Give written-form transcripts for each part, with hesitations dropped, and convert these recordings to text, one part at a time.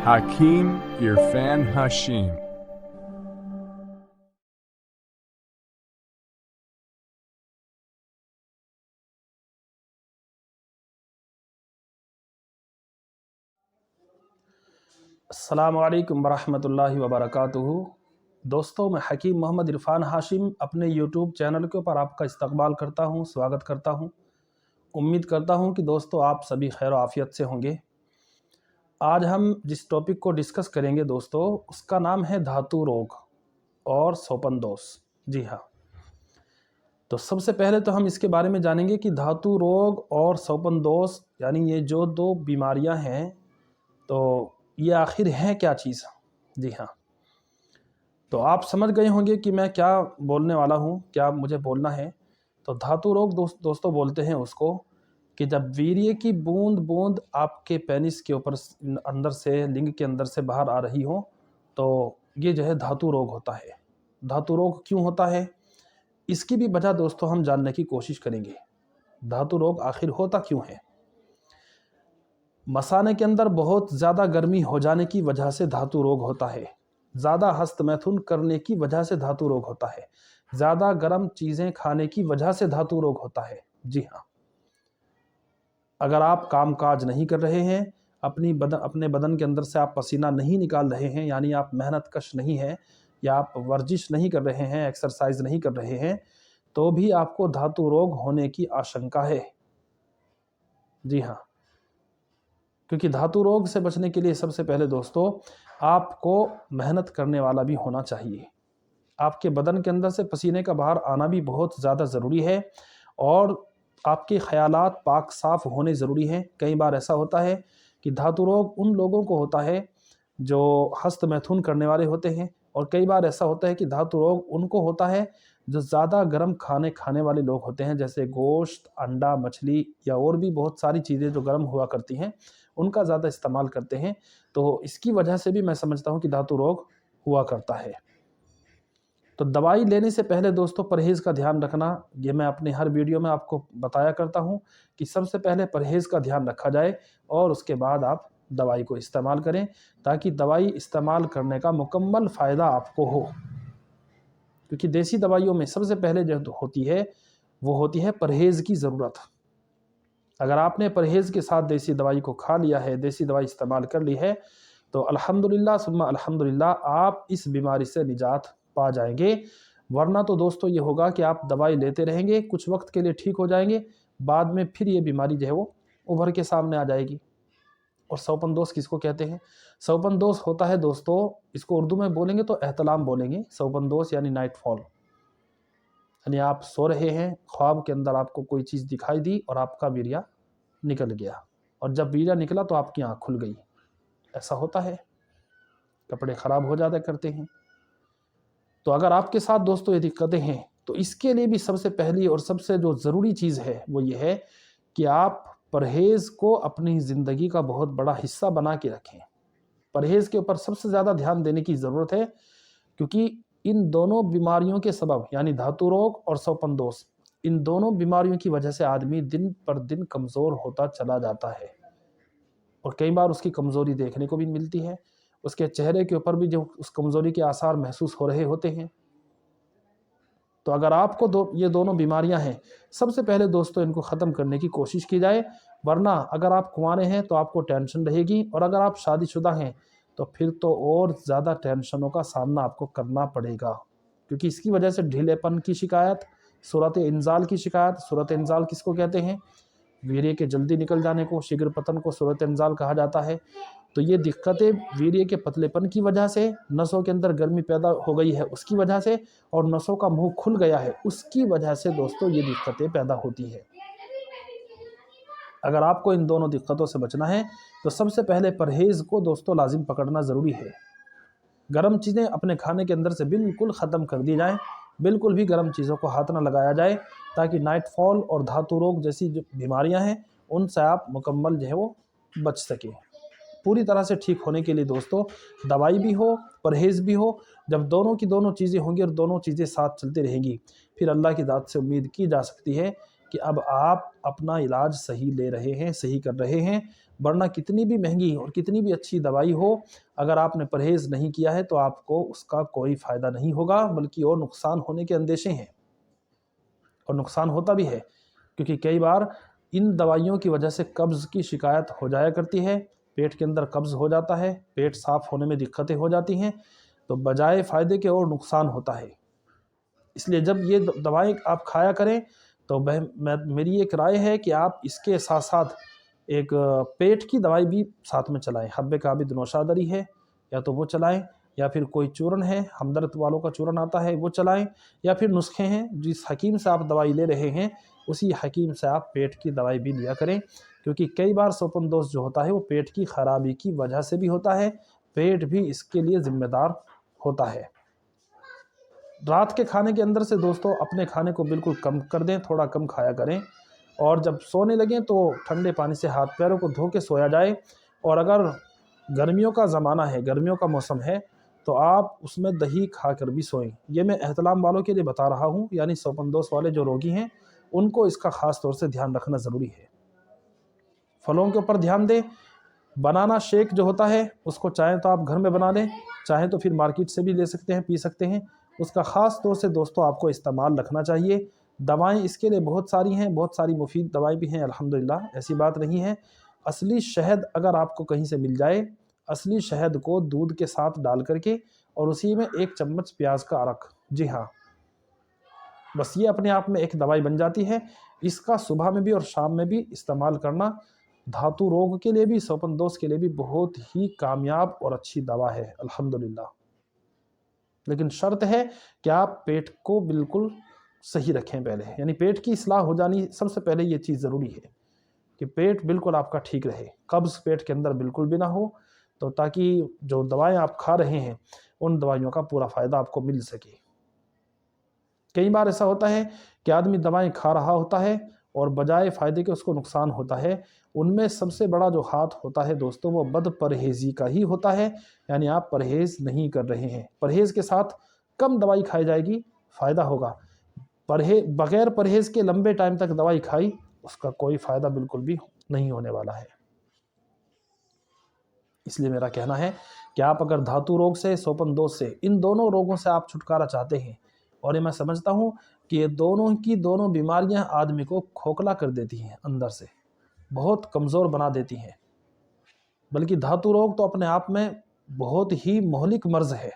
Hakeem Irfan Hashim. अस्सलामु अलैकुम वरहमतुल्लाहि वबरकातुहू। दोस्तों, मैं हकीम मोहम्मद इरफान हाशिम अपने यूट्यूब चैनल के ऊपर आपका इस्तकबाल करता हूं, स्वागत करता हूं। उम्मीद करता हूं कि दोस्तों आप सभी खैर आफियत से होंगे। आज हम जिस टॉपिक को डिस्कस करेंगे दोस्तों, उसका नाम है धातु रोग और सोपन दोष। जी हाँ, तो सबसे पहले तो हम इसके बारे में जानेंगे कि धातु रोग और सोपन दोष यानी ये जो दो बीमारियां हैं, तो ये आखिर है क्या चीज़। जी हाँ, तो आप समझ गए होंगे कि मैं क्या बोलने वाला हूँ, क्या मुझे बोलना है। तो धातु रोग दोस्तों बोलते हैं उसको कि जब वीर्य की बूंद बूंद आपके पेनिस के ऊपर अंदर से, लिंग के अंदर से बाहर आ रही हो, तो ये जो है धातु रोग होता है। धातु रोग क्यों होता है, इसकी भी वजह दोस्तों हम जानने की कोशिश करेंगे। धातु रोग आखिर होता क्यों है। मसाने के अंदर बहुत ज़्यादा गर्मी हो जाने की वजह से धातु रोग होता है। ज़्यादा हस्तमैथुन करने की वजह से धातु रोग होता है। ज़्यादा गर्म चीज़ें खाने की वजह से धातु रोग होता है। जी हाँ, अगर आप काम काज नहीं कर रहे हैं, अपने बदन के अंदर से आप पसीना नहीं निकाल रहे हैं, यानी आप मेहनत कश नहीं हैं, या आप वर्जिश नहीं कर रहे हैं, एक्सरसाइज नहीं कर रहे हैं, तो भी आपको धातु रोग होने की आशंका है। जी हाँ, क्योंकि धातु रोग से बचने के लिए सबसे पहले दोस्तों आपको मेहनत करने वाला भी होना चाहिए। आपके बदन के अंदर से पसीने का बाहर आना भी बहुत ज़्यादा ज़रूरी है, और आपके ख़यालात पाक साफ़ होने ज़रूरी हैं। कई बार ऐसा होता है कि धातु रोग उन लोगों को होता है जो हस्त मैथुन करने वाले होते हैं, और कई बार ऐसा होता है कि धातु रोग उनको होता है जो ज़्यादा गर्म खाने खाने वाले लोग होते हैं, जैसे गोश्त, अंडा, मछली या और भी बहुत सारी चीज़ें जो गर्म हुआ करती हैं, उनका ज़्यादा इस्तेमाल करते हैं। तो इसकी वजह से भी मैं समझता हूँ कि धातु रोग हुआ करता है। तो दवाई लेने से पहले दोस्तों परहेज़ का ध्यान रखना, ये मैं अपने हर वीडियो में आपको बताया करता हूँ कि सबसे पहले परहेज़ का ध्यान रखा जाए और उसके बाद आप दवाई को इस्तेमाल करें, ताकि दवाई इस्तेमाल करने का मुकम्मल फ़ायदा आपको हो। क्योंकि देसी दवाइयों में सबसे पहले जो होती है वो होती है परहेज़ की ज़रूरत। अगर आपने परहेज़ के साथ देसी दवाई को खा लिया है, देसी दवाई इस्तेमाल कर ली है, तो अल्हम्दुलिल्लाह सुम्मा अल्हम्दुलिल्लाह आप इस बीमारी से निजात पा जाएंगे। वरना तो दोस्तों ये होगा कि आप दवाई लेते रहेंगे, कुछ वक्त के लिए ठीक हो जाएंगे, बाद में फिर ये बीमारी जो है वो उभर के सामने आ जाएगी। और सोपन दोष किसको कहते हैं? सोपन दोष होता है दोस्तों, इसको उर्दू में बोलेंगे तो एहतलाम बोलेंगे। सोपन दोष यानी नाइट फॉल, यानी आप सो रहे हैं, ख्वाब के अंदर आपको कोई चीज़ दिखाई दी और आपका वीर्य निकल गया, और जब वीर्य निकला तो आपकी आँख खुल गई। ऐसा होता है, कपड़े ख़राब हो जाता करते हैं। तो अगर आपके साथ दोस्तों ये दिक्कतें हैं, तो इसके लिए भी सबसे पहली और सबसे जो ज़रूरी चीज़ है वो ये है कि आप परहेज़ को अपनी ज़िंदगी का बहुत बड़ा हिस्सा बना के रखें। परहेज़ के ऊपर सबसे ज़्यादा ध्यान देने की ज़रूरत है, क्योंकि इन दोनों बीमारियों के सबब यानी धातु रोग और सोपन दोष, इन दोनों बीमारियों की वजह से आदमी दिन पर दिन कमज़ोर होता चला जाता है, और कई बार उसकी कमज़ोरी देखने को भी मिलती है। उसके चेहरे के ऊपर भी जो उस कमज़ोरी के आसार महसूस हो रहे होते हैं। तो अगर आपको ये दोनों बीमारियां हैं, सबसे पहले दोस्तों इनको ख़त्म करने की कोशिश की जाए। वरना अगर आप कुंवारे हैं तो आपको टेंशन रहेगी, और अगर आप शादीशुदा हैं तो फिर तो और ज़्यादा टेंशनों का सामना आपको करना पड़ेगा। क्योंकि इसकी वजह से ढीलेपन की शिकायत, सूरत इंजाल की शिकायत। सूरत इंजाल किसको कहते हैं? वीर्य के जल्दी निकल जाने को, शीघ्र पतन को सूरत इंजाल कहा जाता है। तो ये दिक्कतें वीर्य के पतलेपन की वजह से, नसों के अंदर गर्मी पैदा हो गई है उसकी वजह से, और नसों का मुंह खुल गया है उसकी वजह से दोस्तों ये दिक्कतें पैदा होती है। अगर आपको इन दोनों दिक्कतों से बचना है तो सबसे पहले परहेज़ को दोस्तों लाजिम पकड़ना ज़रूरी है। गर्म चीज़ें अपने खाने के अंदर से बिल्कुल ख़त्म कर दी जाएँ, बिल्कुल भी गर्म चीज़ों को हाथ ना लगाया जाए, ताकि नाइट फॉल और धातु रोग जैसी जो बीमारियां हैं उनसे आप मुकम्मल जो है वो बच सकें। पूरी तरह से ठीक होने के लिए दोस्तों दवाई भी हो, परहेज़ भी हो। जब दोनों की दोनों चीज़ें होंगी और दोनों चीज़ें साथ चलती रहेंगी, फिर अल्लाह की ज़ात से उम्मीद की जा सकती है कि अब आप अपना इलाज सही ले रहे हैं, सही कर रहे हैं। वरना कितनी भी महंगी और कितनी भी अच्छी दवाई हो, अगर आपने परहेज़ नहीं किया है तो आपको उसका कोई फ़ायदा नहीं होगा, बल्कि और नुकसान होने के अंदेशे हैं। और नुकसान होता भी है, क्योंकि कई बार इन दवाइयों की वजह से कब्ज़ की शिकायत हो जाया करती है, पेट के अंदर कब्ज़ हो जाता है, पेट साफ़ होने में दिक्कतें हो जाती हैं, तो बजाय फ़ायदे के और नुकसान होता है। इसलिए जब ये दवाएँ आप खाया करें तो मेरी एक राय है कि आप इसके साथ साथ एक पेट की दवाई भी साथ में चलाएँ। हब्बे काबिद नौशादरी है, या तो वो चलाएँ, या फिर कोई चूर्ण है, हमदर्द वालों का चूर्ण आता है वो चलाएँ, या फिर नुस्खे हैं, जिस हकीम से आप दवाई ले रहे हैं उसी हकीम से आप पेट की दवाई भी लिया करें। क्योंकि कई बार सोपन दोष जो होता है वो पेट की खराबी की वजह से भी होता है, पेट भी इसके लिए ज़िम्मेदार होता है। रात के खाने के अंदर से दोस्तों अपने खाने को बिल्कुल कम कर दें, थोड़ा कम खाया करें, और जब सोने लगें तो ठंडे पानी से हाथ पैरों को धो के सोया जाए। और अगर गर्मियों का ज़माना है, गर्मियों का मौसम है, तो आप उसमें दही खाकर भी सोएं। ये मैं एहतलाम वालों के लिए बता रहा हूँ, यानी सोपन दोष वाले जो रोगी हैं उनको इसका ख़ास तौर से ध्यान रखना ज़रूरी है। फलों के ऊपर ध्यान दें। बनाना शेक जो होता है उसको चाहें तो आप घर में बना लें, चाहें तो फिर मार्केट से भी ले सकते हैं, पी सकते हैं। उसका ख़ास तौर से दोस्तों आपको इस्तेमाल रखना चाहिए। दवाएं इसके लिए बहुत सारी हैं, बहुत सारी मुफीद दवाएं भी हैं अल्हम्दुलिल्लाह, ऐसी बात नहीं है। असली शहद अगर आपको कहीं से मिल जाए, असली शहद को दूध के साथ डाल करके और उसी में 1 चम्मच प्याज का अरक, जी हाँ, बस ये अपने आप में एक दवाई बन जाती है। इसका सुबह में भी और शाम में भी इस्तेमाल करना धातु रोग के लिए भी, सोपन दोष के लिए भी बहुत ही कामयाब और अच्छी दवा है अल्हम्दुलिल्लाह। लेकिन शर्त है कि आप पेट को बिल्कुल सही रखें पहले, यानी पेट की इस्लाह हो जानी सबसे पहले ये चीज़ ज़रूरी है कि पेट बिल्कुल आपका ठीक रहे, कब्ज़ पेट के अंदर बिल्कुल भी ना हो, तो ताकि जो दवाएं आप खा रहे हैं उन दवाइयों का पूरा फ़ायदा आपको मिल सके। कई बार ऐसा होता है कि आदमी दवाएं खा रहा होता है और बजाय फ़ायदे के उसको नुकसान होता है। उनमें सबसे बड़ा जो हाथ होता है दोस्तों वो बद परहेज़ी का ही होता है, यानी आप परहेज़ नहीं कर रहे हैं। परहेज़ के साथ कम दवाई खाई जाएगी, फ़ायदा होगा। बग़ैर परहेज़ के लंबे टाइम तक दवाई खाई, उसका कोई फ़ायदा बिल्कुल भी नहीं होने वाला है। इसलिए मेरा कहना है कि आप अगर धातु रोग से, सोपन दोष से, इन दोनों रोगों से आप छुटकारा चाहते हैं, और ये मैं समझता हूँ कि ये दोनों की दोनों बीमारियां आदमी को खोखला कर देती हैं, अंदर से बहुत कमज़ोर बना देती हैं। बल्कि धातु रोग तो अपने आप में बहुत ही मोहलिक मर्ज़ है,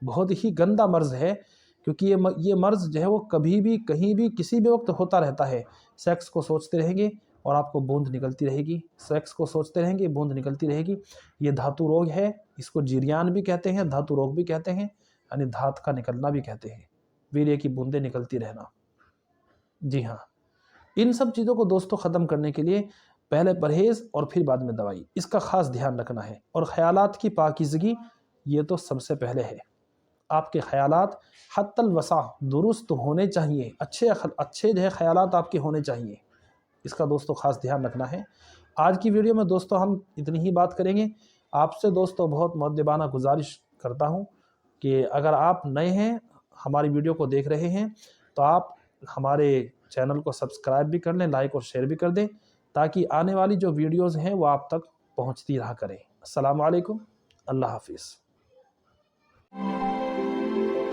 बहुत ही गंदा मर्ज़ है, क्योंकि ये मर्ज़ जो है वो कभी भी, कहीं भी, किसी भी वक्त होता रहता है। सेक्स को सोचते रहेंगे और आपको बूंद निकलती रहेगी, सेक्स को सोचते रहेंगे, बूंद निकलती रहेगी। ये धातु रोग है, इसको जिरियान भी कहते हैं, धातु रोग भी कहते हैं, यानी धात का निकलना भी कहते हैं, वीर्य की बूंदें निकलती रहना। जी हाँ, इन सब चीज़ों को दोस्तों ख़त्म करने के लिए पहले परहेज़ और फिर बाद में दवाई, इसका ख़ास ध्यान रखना है। और ख़यालात की पाकीज़गी ये तो सबसे पहले है। आपके ख़यालात हत्तल वसा दुरुस्त होने चाहिए, अच्छे जो है ख़यालात आपके होने चाहिए, इसका दोस्तों ख़ास ध्यान रखना है। आज की वीडियो में दोस्तों हम इतनी ही बात करेंगे। आपसे दोस्तों बहुत मुअद्दिबाना गुजारिश करता हूँ कि अगर आप नए हैं, हमारी वीडियो को देख रहे हैं, तो आप हमारे चैनल को सब्सक्राइब भी कर लें, लाइक और शेयर भी कर दें, ताकि आने वाली जो वीडियोज़ हैं वो आप तक पहुँचती रहा करें। अस्सलाम वालेकुम, अल्लाह हाफिज़।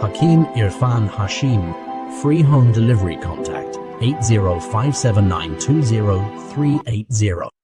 Hakeem Irfan Hashim. Free home delivery contact 80579200380.